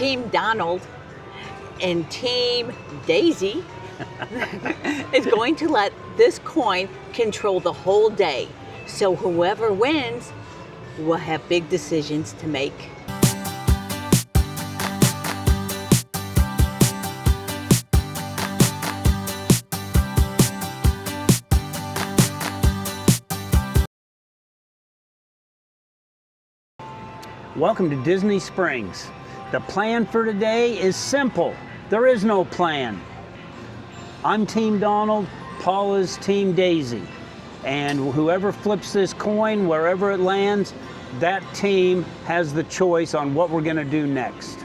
Team Donald and Team Daisy is going to let this coin control the whole day. So whoever wins will have big decisions to make. Welcome to Disney Springs. The plan for today is simple. There is no plan. I'm Team Donald, Paula's Team Daisy. And whoever flips this coin, wherever it lands, that team has the choice on what we're gonna do next.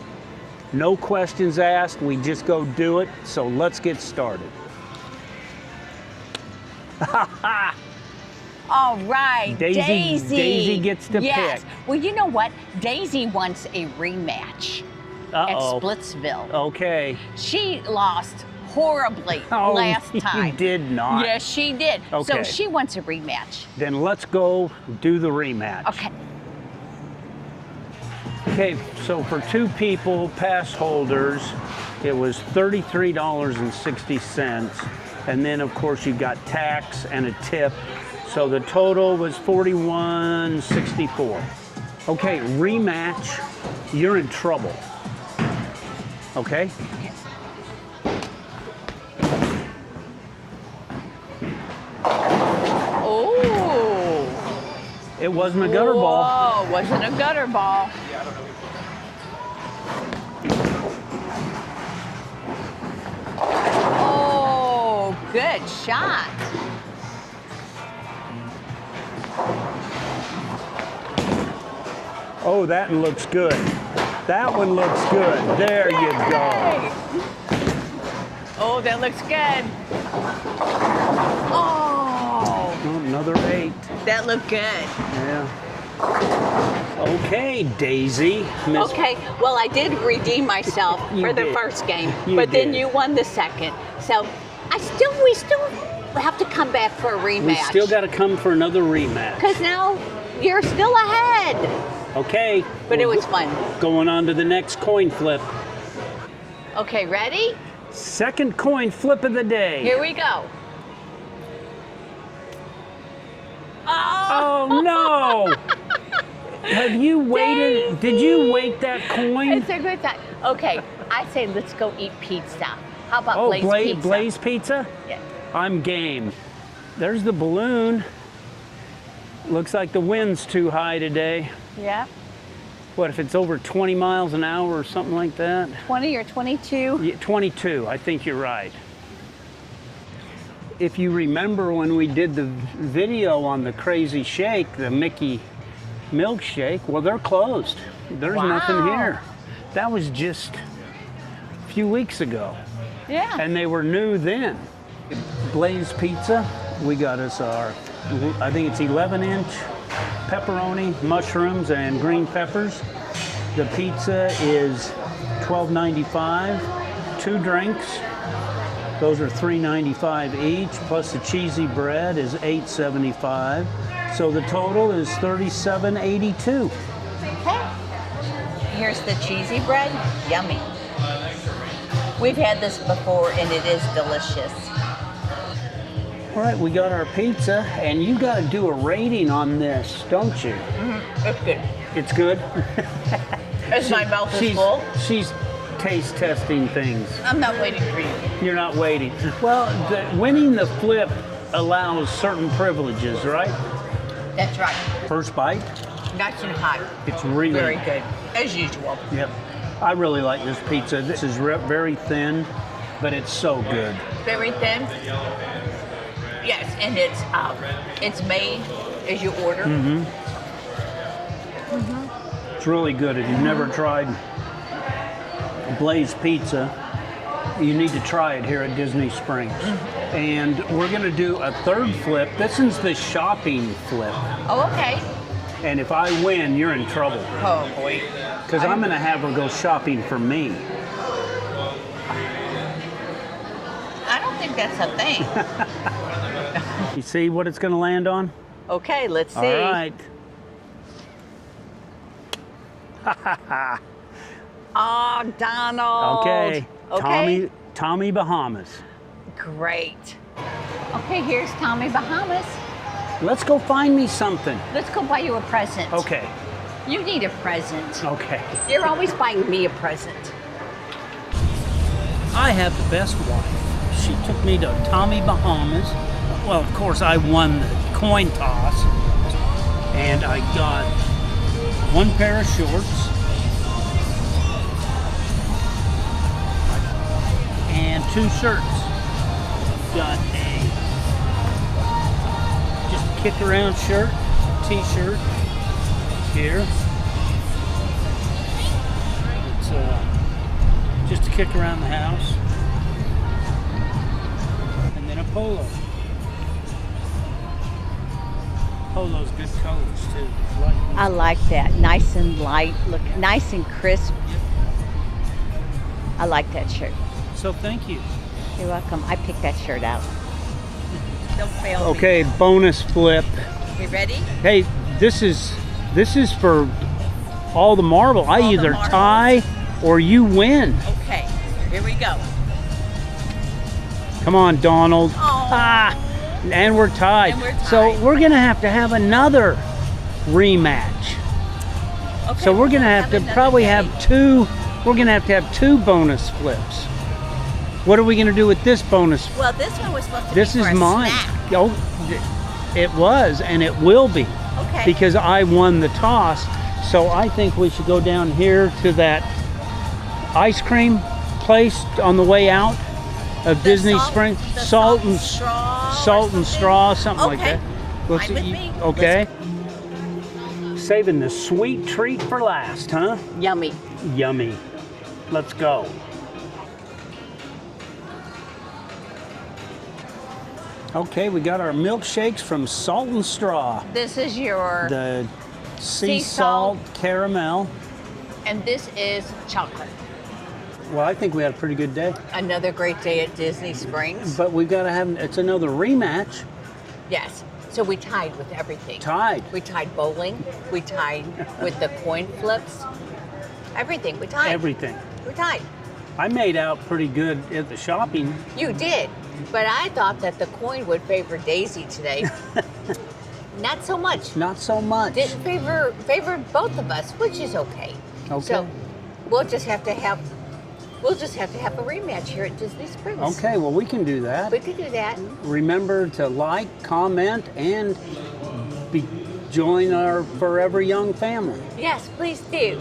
No questions asked, we just go do it, so let's get started. All right, Daisy. Daisy gets to pick. Well, you know what? Daisy wants a rematch at Splitsville. Okay. She lost horribly last time. You did not. Yes, she did. Okay. So she wants a rematch. Then let's go do the rematch. Okay. Okay, so for two people, pass holders, it was $33.60. And then, of course, you got tax and a tip. So the total was $41.64. Okay, rematch, you're in trouble. Okay? Oh. It wasn't a gutter ball. Oh, wasn't a gutter ball. Oh, good shot. Oh, that one looks good. That one looks good. There you go. Oh, that looks good. Oh. Another 8. That looked good. Yeah. Okay, Daisy. Okay, well, I did redeem myself for the first game, but then you won the second. So we still have to come back for a rematch. We still got to come for another rematch. Because now you're still ahead. Okay. But it was fun. Going on to the next coin flip. Okay, ready? Second coin flip of the day. Here we go. Oh no! Have you waited? Did you wait that coin? It's a good time. Okay, I say let's go eat pizza. How about Blaze Pizza? Blaze Pizza? Yeah. I'm game. There's the balloon. Looks like the wind's too high today. Yeah. What if it's over 20 miles an hour or something like that? 20 or 22? Yeah, 22, I think you're right. If you remember when we did the video on the Crazy Shake, the Mickey milkshake, well, they're closed. There's nothing here. That was just a few weeks ago. Yeah. And they were new then. Blaze Pizza, we got us our, I think it's 11-inch pepperoni, mushrooms, and green peppers. The pizza is $12.95. 2 drinks, those are $3.95 each, plus the cheesy bread is $8.75. So the total is $37.82. Okay. Here's the cheesy bread. Yummy. We've had this before and it is delicious. All right, we got our pizza, and you got to do a rating on this, don't you? Mm-hmm. It's good. It's good? As my mouth is full. She's taste testing things. I'm not waiting for you. You're not waiting. Well, winning the flip allows certain privileges, right? That's right. First bite? Nice and hot. It's really very good, as usual. Yep. I really like this pizza. This is very thin, but it's so good. Very thin? Yes, and it's made as you order. Mm-hmm. Mm-hmm. It's really good. If you've never tried Blaze Pizza, you need to try it here at Disney Springs. Mm-hmm. And we're going to do a third flip. This is the shopping flip. Oh, okay. And if I win, you're in trouble. Oh, boy. Because I'm going to have her go shopping for me. I don't think that's a thing. You see what it's going to land on? Okay, let's see. All right. Oh, Donald. Okay. Okay. Tommy Bahamas. Great. Okay, here's Tommy Bahamas. Let's go find me something. Let's go buy you a present. Okay. You need a present. Okay. You're always buying me a present. I have the best wife. She took me to Tommy Bahamas. Well, of course, I won the coin toss. And I got one pair of shorts. And 2 shirts. Got a just kick around shirt, t-shirt here. It's just to kick around the house. And then a polo. Polo's good colors too. I like that. Nice and light, look nice and crisp. I like that shirt. So thank you. You're welcome. I picked that shirt out. Don't fail me. Okay, bonus flip. You ready? Hey, this is for all the marble. I All the either marbles. tie or you win. Okay, here we go. Come on, Donald. Aw. Ah, and we're tied. And we're tied. So we're gonna have another rematch. Okay, So we're gonna have to another probably day. have 2. We're gonna have to have 2 bonus flips. What are we gonna do with this bonus? Well, this one was supposed to This be is for a mine. snack. Oh, it was, and it will be. Okay. Because I won the toss. So I think we should go down here to that ice cream place on the way out of Disney salt- Springs. the Salt and straw. salt and straw, something like Okay. that. Let's Fine with me. Okay. Saving the sweet treat for last, huh? Yummy. Yummy. Let's go. Okay, we got our milkshakes from Salt and Straw. This is your, The sea Sea salt. salt caramel. and this is chocolate. Well, I think we had a pretty good day. Another great day at Disney Springs. But we've got to have, it's another rematch. Yes. So we tied with everything. Tied. We tied bowling. We tied with the coin flips. Everything. We tied. Everything. We tied. I made out pretty good at the shopping. You did. But I thought that the coin would favor Daisy today. Not so much. Not so much. Didn't favor both of us, which is okay. Okay. So we'll just have to have a rematch here at Disney Springs. Okay, well, we can do that. We could do that. Remember to like, comment, and join our Forever Young family. Yes, please do.